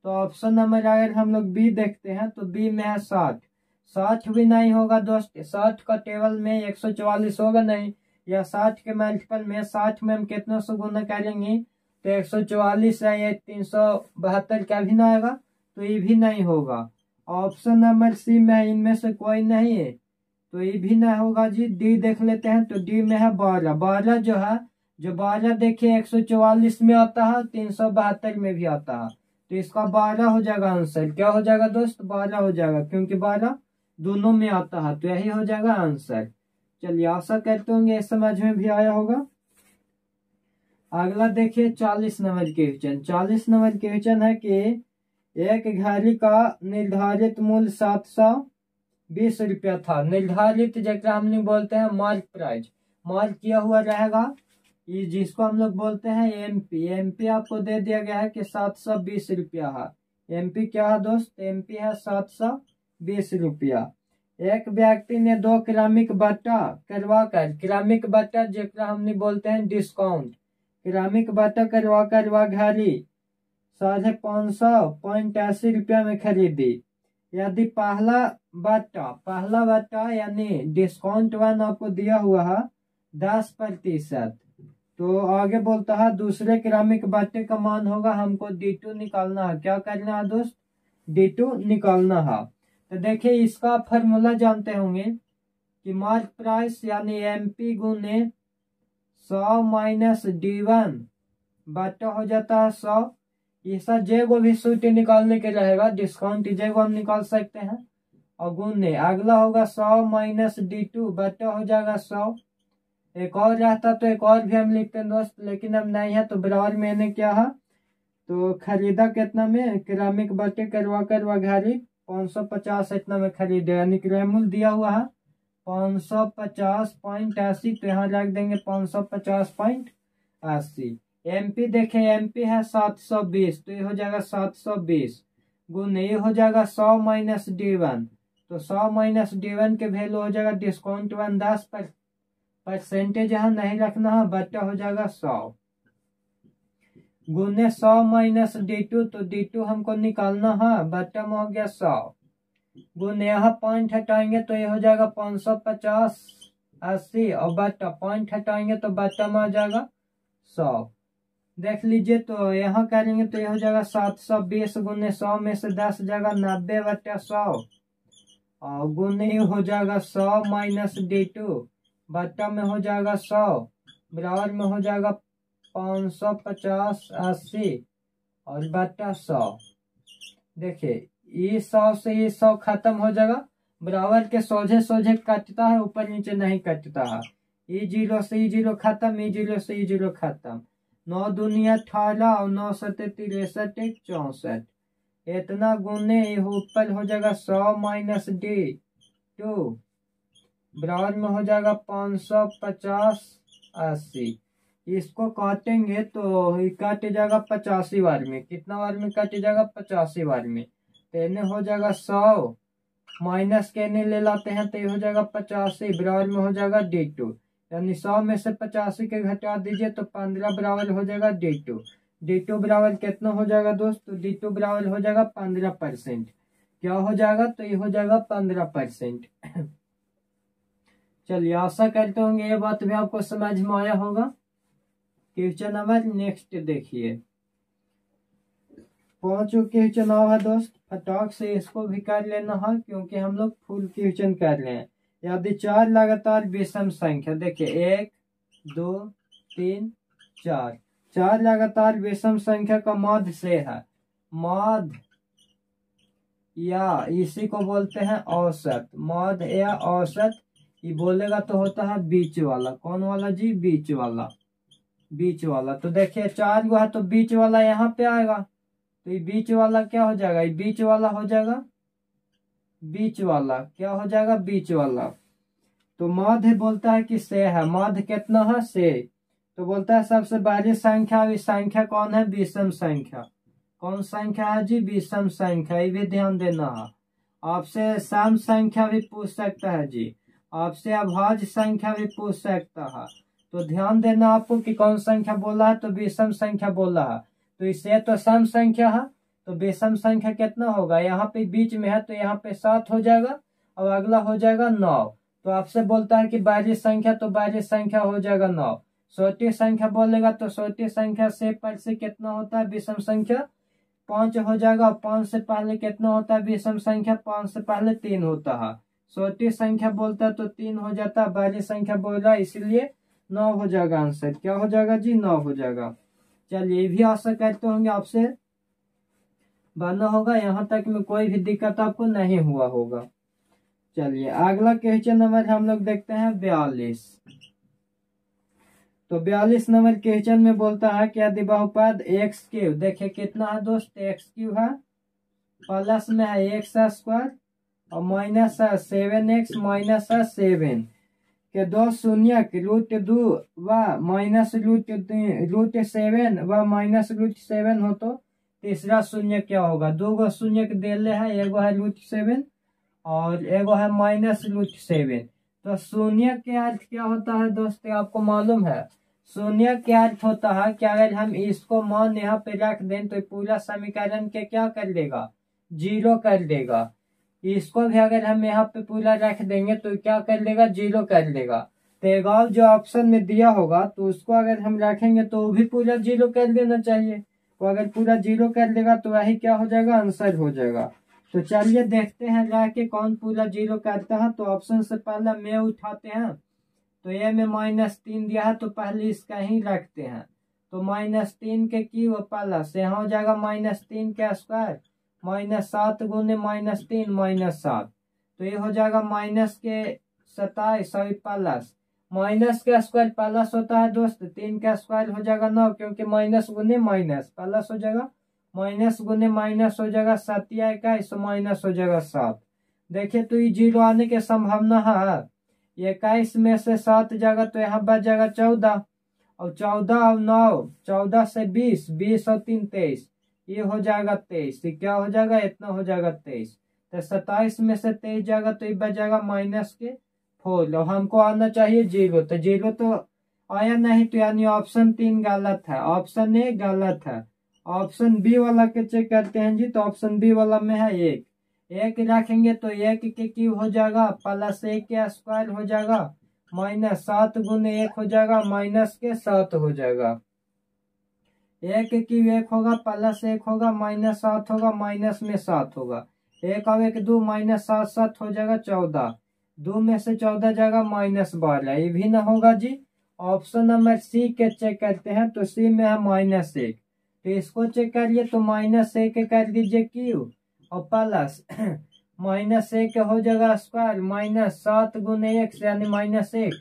तो ऑप्शन नंबर अगर हम लोग बी देखते हैं तो बी में है 60। 60 भी नहीं होगा दोस्त। 60 का टेबल में 144 होगा नहीं, या 60 के मल्टीपल में 60 में हम कितना से गुना करेंगे तो 144 है। ये 372 का भी ना आएगा तो ये भी नहीं होगा। ऑप्शन नंबर सी में इनमें से कोई नहीं है तो ये भी नहीं होगा जी। डी देख लेते हैं तो डी में है 12। 12 जो है जो 12 देखिए 144 में आता है 372 में भी आता है तो इसका 12 हो जाएगा आंसर। क्या हो जाएगा दोस्त 12 हो जाएगा, क्योंकि 12 दोनों में आता है तो यही हो जाएगा आंसर। चलिए आशा करते होंगे समझ में भी आया होगा। अगला देखिए 40 नंबर क्वेश्चन। 40 नंबर क्वेश्चन है कि एक घड़ी का निर्धारित मूल्य 720 रुपया था। निर्धारित जैसे हमने बोलते हैं मार्क प्राइस, मार्क किया हुआ रहेगा ये जिसको हम लोग बोलते हैं एमपी। एमपी आपको दे दिया गया है कि 720 रुपया है। एमपी क्या है दोस्त एमपी है 720 रुपया। एक व्यक्ति ने 2 क्रमिक बट्टा करवाकर, क्रमिक बट्टा जेकरा हमने बोलते हैं डिस्काउंट, क्रमिक बट्टा करवाकर वह घड़ी 550.80 रुपया में खरीदी। यदि पहला बट्टा यानी डिस्काउंट 1 आपको दिया हुआ है 10%, तो आगे बोलता है दूसरे क्रमिक बट्टे का मान होगा हमको D2 निकालना है। क्या करना है दोस्त D2 निकालना है। तो देखिए इसका फॉर्मूला जानते होंगे कि मार्क प्राइस यानी एमपी गुने 100 माइनस D1 बट्टा हो जाता है 100। इसका जे को भी सूत्र निकालने के रहेगा, डिस्काउंट जे को हम निकाल सकते हैं और गुने अगला होगा 100 माइनस D2 बट्टा हो जाएगा 100। एक और रहता तो एक और भी हम लिखते हैं दोस्त, लेकिन अब नहीं है तो बराबर मैंने क्या है तो खरीदा कितना में, क्रमिक बटे करवा कर वघारी 550 इतना में खरीदे, यानी क्रयमूल्य दिया हुआ है 550.80, तो यहाँ रख देंगे 550.80। एमपी देखें, एमपी है 720, तो ये हो जाएगा 720 गुण ये हो जाएगा 100 माइनस D1, तो 100 माइनस D1 के वैल्यू हो जाएगा डिस्काउंट 10% यहाँ नहीं रखना है, बटा हो जाएगा 100 गुने 100 माइनस D2, तो D2 हमको निकालना है, बटा में हो गया 100 गुने यहाँ पॉइंट हटाएंगे तो ये हो जाएगा 550.80 और बटा पॉइंट हटाएंगे तो बटा में आ जाएगा 100। देख लीजिए, तो यहाँ करेंगे तो ये हो जाएगा 720 गुने 100 में से 10 जाएगा 90 बटा 100 और गुने हो जाएगा 100 माइनस D2 बटा में हो जाएगा 100 बराबर में हो जाएगा 550.80 और बटा 100। देखिए ये 100 से ये 100 खत्म हो जाएगा, बराबर के सोझे सोझे कटता है, ऊपर नीचे नहीं कटता है। ये 0 से ये 0 खत्म, ये 0 से ये 0 खत्म, 9 दूनी 18 और 9 सत्ते 63 64 इतना गुने ऊपर हो जाएगा 100 माइनस D2 बराबर में हो जाएगा 550.80। इसको काटेंगे तो कट जाएगा 85 बार में, कितना बार में कट जाएगा 85 बार में, तो इन्हें हो जाएगा 100 माइनस के इन्हें ले लाते हैं तो ये हो जाएगा 85 बराबर में हो जाएगा D2, यानी 100 में से 85 के घटा दीजिए तो 15 बराबर हो जाएगा D2। D2 बराबर कितना हो जाएगा दोस्त, तो D2 बराबर हो जाएगा 15%। क्या हो जाएगा, तो ये हो जाएगा 15%। चलिए आशा करते होंगे ये बात भी आपको समझ में आया होगा। क्वेश्चन नंबर नेक्स्ट देखिए, 5 क्वेश्चन है दोस्त, फटाक से इसको भी कर लेना है क्योंकि हम लोग फुल क्वेश्चन कर रहे हैं। यदि 4 लगातार विषम संख्या, देखिए 1 2 3 4, 4 लगातार विषम संख्या का माध्य से है, माध्य या इसी को बोलते हैं औसत, माध्य या औसत, ये बोलेगा तो होता है बीच वाला। कौन वाला जी, बीच वाला, बीच वाला। तो देखिए 4 हुआ है तो बीच वाला यहाँ पे आएगा, तो ये बीच वाला क्या हो जाएगा, ये बीच वाला हो जाएगा, बीच वाला क्या हो जाएगा, बीच वाला। तो माध्य बोलता है कि से है, माध्य कितना है से, तो बोलता है सबसे बड़ी संख्या, इस संख्या कौन है, विषम संख्या। कौन संख्या है जी, विषम संख्या, ये भी ध्यान देना है। आपसे सम संख्या भी पूछ सकता है जी, आपसे अभाज्य संख्या भी पूछ सकता है, तो ध्यान देना आपको कि कौन संख्या बोला है, तो विषम संख्या बोला है। तो इससे तो सम संख्या है, तो विषम संख्या कितना होगा, यहाँ पे बीच में है तो यहाँ पे 7 हो जाएगा और अगला हो जाएगा 9। तो आपसे बोलता है कि बाहरी संख्या, तो बाहरी संख्या हो जाएगा 9। छोटी संख्या बोलेगा तो छोटी संख्या से पर से कितना होता है विषम संख्या, 5 हो जाएगा। 5 से पहले कितना होता है विषम संख्या, 5 से पहले 3 होता है। छोटी संख्या बोलता है तो 3 हो जाता है, बाहरी संख्या बोल रहा है इसलिए 9 हो जाएगा। आंसर क्या हो जाएगा जी, 9 हो जाएगा। चलिए ये भी आशा करते होंगे आपसे बना होगा, यहाँ तक में कोई भी दिक्कत आपको नहीं हुआ होगा। चलिए अगला क्वेश्चन नंबर हम लोग देखते हैं 42। तो 42 नंबर क्वेश्चन में बोलता है कि यदि बहुपद x3, देखिए कितना है दोस्त, x3 है, प्लस में है x² और माइनस है 7x माइनस है 7 के दो शून्यक √2 व माइनस √7 व माइनस √7 हो तो तीसरा शून्य क्या होगा। 2 गो शून्यक देले है, एगो है √7 और एगो है माइनस √7। तो शून्य के अर्थ क्या होता है दोस्तों, आपको मालूम है। शून्य के अर्थ होता है कि अगर हम इसको मान यहाँ पे रख दें तो पूरा समीकरण के क्या कर देगा, 0 कर देगा। इसको भी अगर हम यहाँ पे पूरा रख देंगे तो क्या कर देगा, 0 कर देगा। तो एगाव जो ऑप्शन में दिया होगा तो उसको अगर हम रखेंगे तो वो भी पूरा 0 कर देना चाहिए। तो अगर पूरा 0 कर देगा तो वही क्या हो जाएगा, आंसर हो जाएगा। तो चलिए देखते हैं रह के कौन पूरा 0 करता है। तो ऑप्शन से पहले में उठाते हैं, तो ए में -3 दिया है तो पहले इसका ही रखते हैं। तो -3 के की वो प्लस यहाँ हो जाएगा -3 के स्क्वायर -7 गुने -3 -7, तो ये हो जाएगा माइनस के 27 सॉरी प्लस माइनस का स्क्वायर प्लस होता है दोस्त, 3 का स्क्वायर हो जाएगा 9 क्योंकि माइनस गुने माइनस प्लस हो जाएगा माइनस गुने माइनस हो जाएगा 7 या 21, माइनस हो जाएगा 7। देखिए तो ये 0 आने की संभावना है। 21 में से 7 जाएगा तो यहाँ बच जाएगा 14, और 14 और 9, 14 से 20, 20 और 3 23, ये हो जाएगा 23। ये क्या हो जाएगा, इतना हो जाएगा 23। तो 27 में से 23 जाएगा तो ये बच जाएगा -4, और हमको आना चाहिए 0। तो 0 तो आया नहीं, तो यानी ऑप्शन 3 गलत है, ऑप्शन ए गलत है। ऑप्शन बी वाला के चेक करते हैं जी। तो ऑप्शन बी वाला में है 1, 1 रखेंगे तो 1 के क्यूब हो जाएगा प्लस 1 के स्क्वायर हो जाएगा माइनस 7 गुने 1 हो जाएगा माइनस के 7 हो जाएगा। 1 के क्यूब 1 होगा प्लस 1 होगा माइनस 7 होगा माइनस में 7 होगा। 1 और 1 2, माइनस 7 7 हो जाएगा 14, 2 में से 14 जाएगा -12, ये भी ना होगा जी। ऑप्शन नंबर सी के चेक करते हैं। तो सी में है -1, तो इसको चेक करिए तो -1 कर दीजिए क्यू और प्लस -1 हो जाएगा स्क्वायर माइनस 7 गुने 1 यानी -1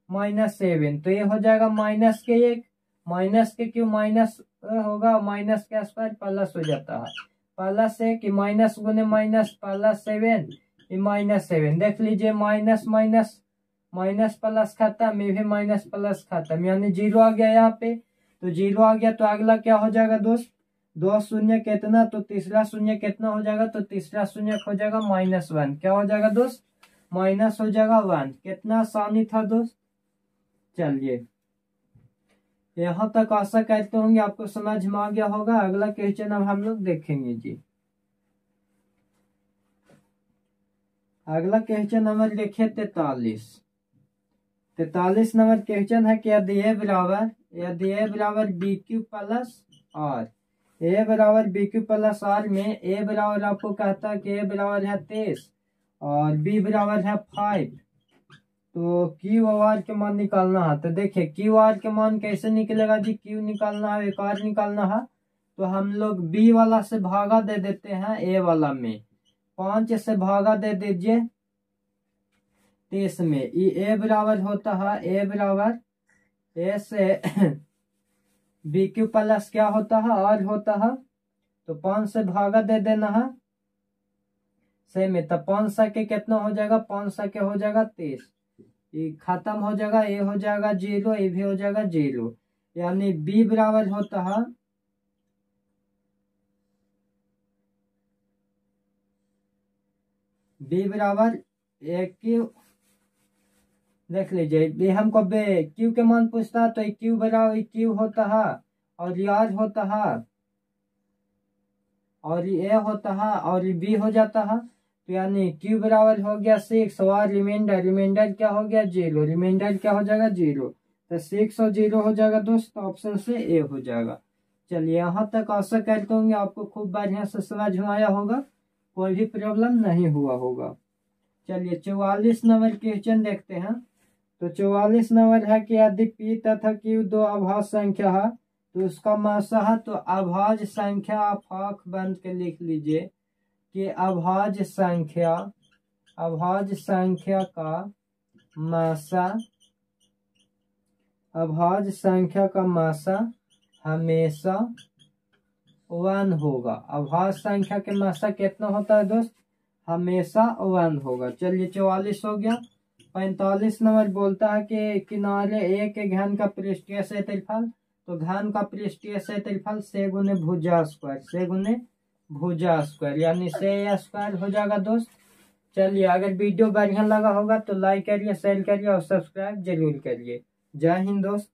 -7, तो ये हो जाएगा -1 माइनस के क्यू माइनस होगा माइनस के स्क्वायर प्लस हो जाता है +1 माइनस गुने माइनस +7 ये -7। देख लीजिए माइनस माइनस माइनस प्लस खत्म, ये भी माइनस प्लस खत्म, यानी 0 आ गया यहाँ पे। तो 0 आ गया तो अगला क्या हो जाएगा दोस्त, 2 शून्य कितना, तो तीसरा शून्य कितना हो जाएगा, तो तीसरा शून्य हो जाएगा -1। क्या हो जाएगा दोस्त, माइनस हो जाएगा 1। कितना आसानी था दोस्त। चलिए यहाँ तक आशा करते होंगे आपको समझ में आ गया होगा। अगला क्वेश्चन अब हम लोग देखेंगे जी। अगला क्वेश्चन नंबर देखिए 43 नंबर क्वेश्चन है कि यदि ए बराबर बी क्यू प्लस आर, ए बराबर बी क्यू प्लस आर में ए बराबर आपको कहता है कि ए बराबर है 23 और बी बराबर है 5, तो क्यू और आर के मान निकालना है। तो देखिए क्यू आर के मान कैसे निकलेगा जी, क्यू निकालना है एक आर निकालना है, तो हम लोग बी वाला से भागा दे देते हैं ए वाला में, 5 से भागा दे दीजिए 23 में। ए बराबर होता है ए बराबर ए से बी क्यू प्लस क्या होता है आर होता है, तो 5 से भागा दे देना है से में, तब 5 के कितना हो जाएगा, 5 के हो जाएगा 23, ये खत्म हो जाएगा, ये हो जाएगा 0, ये भी हो जाएगा 0, यानी बी बराबर होता है बी बराबर ए क्यू। देख लीजिए ये हमको क्यू के मान पूछता है, तो क्यू बराबर क्यू होता है और ये आर होता है और ये ए होता है और ये बी हो जाता है, तो यानी क्यू बराबर हो गया 6 और रिमाइंडर क्या हो गया 0, रिमाइंडर क्या हो जाएगा 0, तो 6 और 0 हो जाएगा दोस्त, ऑप्शन से ए हो जाएगा। चलिए यहाँ तक आशा करते होंगे आपको खूब बढ़िया से समझ में आया होगा, कोई भी प्रॉब्लम नहीं हुआ होगा। चलिए 44 नंबर क्वेश्चन देखते हैं। तो 44 नंबर है कि यदि पी तथा क्यू दो अभाज्य संख्या है तो उसका मासा है। तो अभाज्य संख्या आप आंख बंद के लिख लीजिए कि अभाज्य संख्या का मासा हमेशा 1 होगा। अभाज्य संख्या के मासा कितना होता है दोस्त, हमेशा 1 होगा। चलिए 44 हो गया। 45 नंबर बोलता है कि किनारे ए के घन का पृष्ठीय क्षेत्रफल, तो घन का पृष्ठीय क्षेत्रफल से गुने भुजा स्क्वायर यानी से स्क्वायर हो जाएगा दोस्त। चलिए अगर वीडियो बढ़िया लगा होगा तो लाइक करिए, शेयर करिए और सब्सक्राइब जरूर करिए। जय हिंद दोस्त।